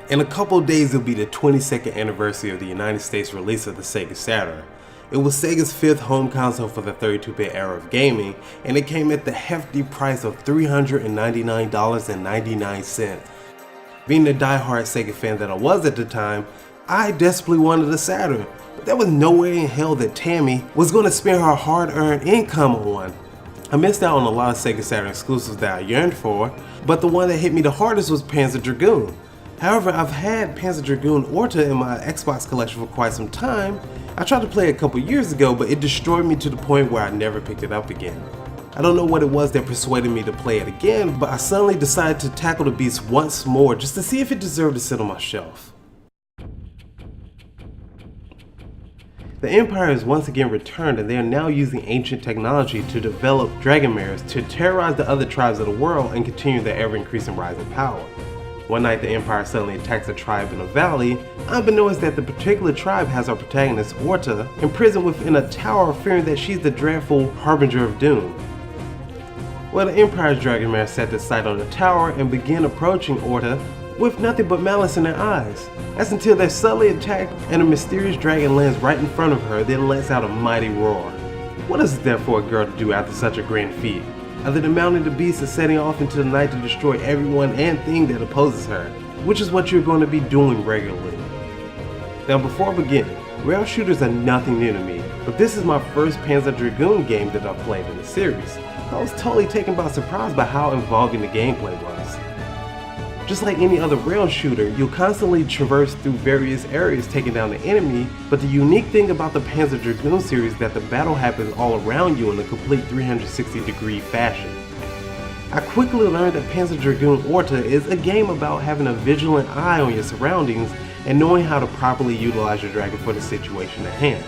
In a couple of days, it'll be the 22nd anniversary of the United States release of the Sega Saturn. It was Sega's 5th home console for the 32-bit era of gaming, and it came at the hefty price of $399.99. Being the die-hard Sega fan that I was at the time, I desperately wanted a Saturn, but there was no way in hell that Tammy was going to spend her hard-earned income on one. I missed out on a lot of Sega Saturn exclusives that I yearned for, but the one that hit me the hardest was Panzer Dragoon. However, I've had Panzer Dragoon Orta in my Xbox collection for quite some time. I tried to play it a couple years ago, but it destroyed me to the point where I never picked it up again. I don't know what it was that persuaded me to play it again, but I suddenly decided to tackle the beast once more just to see if it deserved to sit on my shelf. The Empire has once again returned, and they are now using ancient technology to develop dragon mares to terrorize the other tribes of the world and continue their ever-increasing rise in power. One night the Empire suddenly attacks a tribe in a valley, unbeknownst that the particular tribe has our protagonist Orta imprisoned within a tower, fearing that she's the dreadful harbinger of doom. Well, the Empire's dragon mare set their sight on the tower and began approaching Orta with nothing but malice in their eyes. That's until they're suddenly attacked and a mysterious dragon lands right in front of her, then lets out a mighty roar. What is there for a girl to do after such a grand feat, other than mounting the beast and setting off into the night to destroy everyone and thing that opposes her, which is what you're going to be doing regularly. Now before I begin, rail shooters are nothing new to me, but this is my first Panzer Dragoon game that I've played in the series. I was totally taken by surprise by how involving the gameplay was. Just like any other rail shooter, you'll constantly traverse through various areas taking down the enemy, but the unique thing about the Panzer Dragoon series is that the battle happens all around you in a complete 360-degree fashion. I quickly learned that Panzer Dragoon Orta is a game about having a vigilant eye on your surroundings and knowing how to properly utilize your dragon for the situation at hand.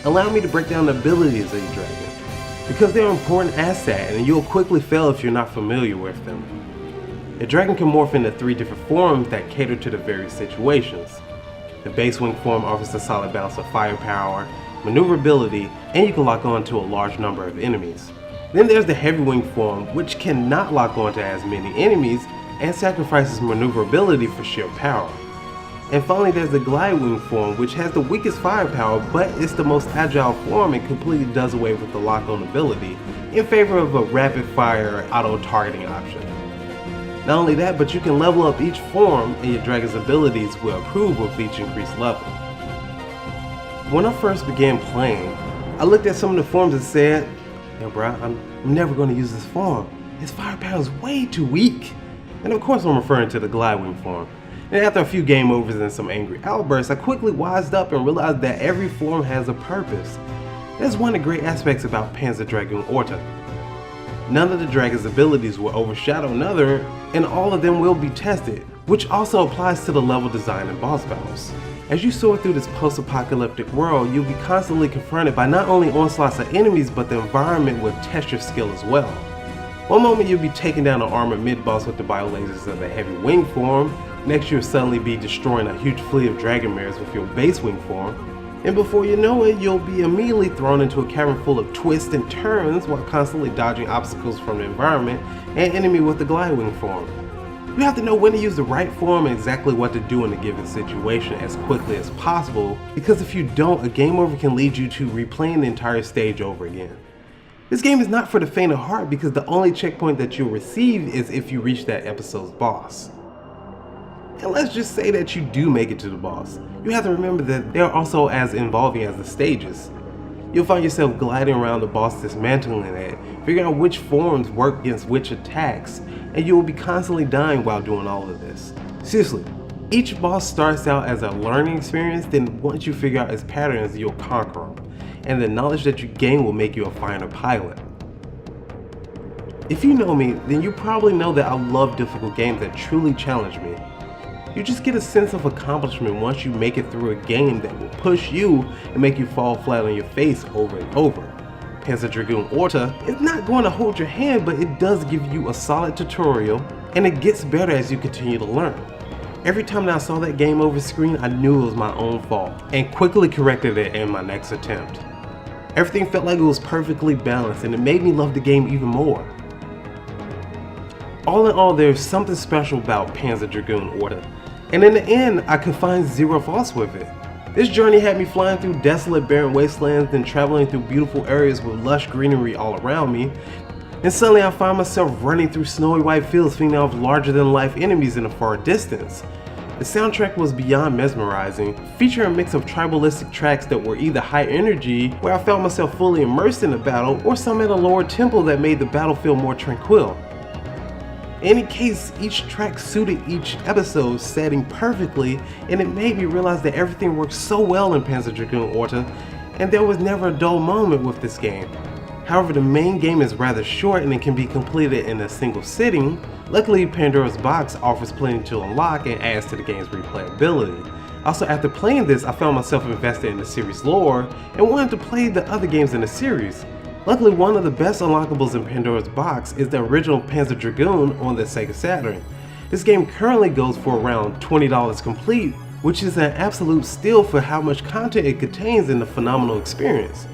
Allow me to break down the abilities of your dragon, because they're an important asset and you'll quickly fail if you're not familiar with them. The dragon can morph into 3 different forms that cater to the various situations. The base wing form offers a solid balance of firepower, maneuverability, and you can lock on to a large number of enemies. Then there's the heavy wing form, which cannot lock on to as many enemies and sacrifices maneuverability for sheer power. And finally there's the glide wing form, which has the weakest firepower, but it's the most agile form and completely does away with the lock on ability in favor of a rapid fire auto targeting option. Not only that, but you can level up each form and your dragon's abilities will improve with each increased level. When I first began playing, I looked at some of the forms and said, yo bro, I'm never going to use this form. His firepower is way too weak. And of course I'm referring to the glide wing form. And after a few game overs and some angry outbursts, I quickly wised up and realized that every form has a purpose. That's one of the great aspects about Panzer Dragoon Orta. None of the dragon's abilities will overshadow another, and all of them will be tested, which also applies to the level design and boss battles. As you soar through this post-apocalyptic world, you'll be constantly confronted by not only onslaughts of enemies, but the environment will test your skill as well. One moment you'll be taking down an armored mid-boss with the biolasers of the heavy wing form, next you'll suddenly be destroying a huge fleet of dragon mares with your base wing form, and before you know it, you'll be immediately thrown into a cavern full of twists and turns while constantly dodging obstacles from the environment and enemy with the glide wing form. You have to know when to use the right form and exactly what to do in a given situation as quickly as possible, because if you don't, a game over can lead you to replaying the entire stage over again. This game is not for the faint of heart because the only checkpoint that you'll receive is if you reach that episode's boss. And let's just say that you do make it to the boss. You have to remember that they're also as involving as the stages. You'll find yourself gliding around the boss, dismantling it, figuring out which forms work against which attacks, and you will be constantly dying while doing all of this. Seriously, each boss starts out as a learning experience, then once you figure out its patterns, you'll conquer them, and the knowledge that you gain will make you a finer pilot. If you know me, then you probably know that I love difficult games that truly challenge me. You just get a sense of accomplishment once you make it through a game that will push you and make you fall flat on your face over and over. Panzer Dragoon Orta is not going to hold your hand, but it does give you a solid tutorial, and it gets better as you continue to learn. Every time that I saw that game over screen, I knew it was my own fault, and quickly corrected it in my next attempt. Everything felt like it was perfectly balanced, and it made me love the game even more. All in all, there's something special about Panzer Dragoon Orta. and in the end, I could find zero faults with it. This journey had me flying through desolate barren wastelands, then traveling through beautiful areas with lush greenery all around me, and suddenly I find myself running through snowy white fields feeding off larger than life enemies in a far distance. The soundtrack was beyond mesmerizing, featuring a mix of tribalistic tracks that were either high energy, where I found myself fully immersed in the battle, or some at a lower tempo that made the battlefield more tranquil. In any case, each track suited each episode's setting perfectly, and it made me realize that everything worked so well in Panzer Dragoon Orta, and there was never a dull moment with this game. However, the main game is rather short and it can be completed in a single sitting. Luckily, Pandora's Box offers plenty to unlock and adds to the game's replayability. Also, after playing this, I found myself invested in the series lore and wanted to play the other games in the series. Luckily, one of the best unlockables in Pandora's Box is the original Panzer Dragoon on the Sega Saturn. This game currently goes for around $20 complete, which is an absolute steal for how much content it contains in the phenomenal experience.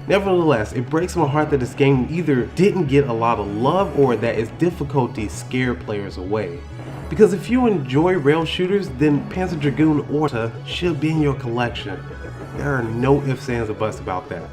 Nevertheless, it breaks my heart that this game either didn't get a lot of love or that its difficulty scared players away. Because if you enjoy rail shooters, then Panzer Dragoon Orta should be in your collection. There are no ifs, ands, or buts about that.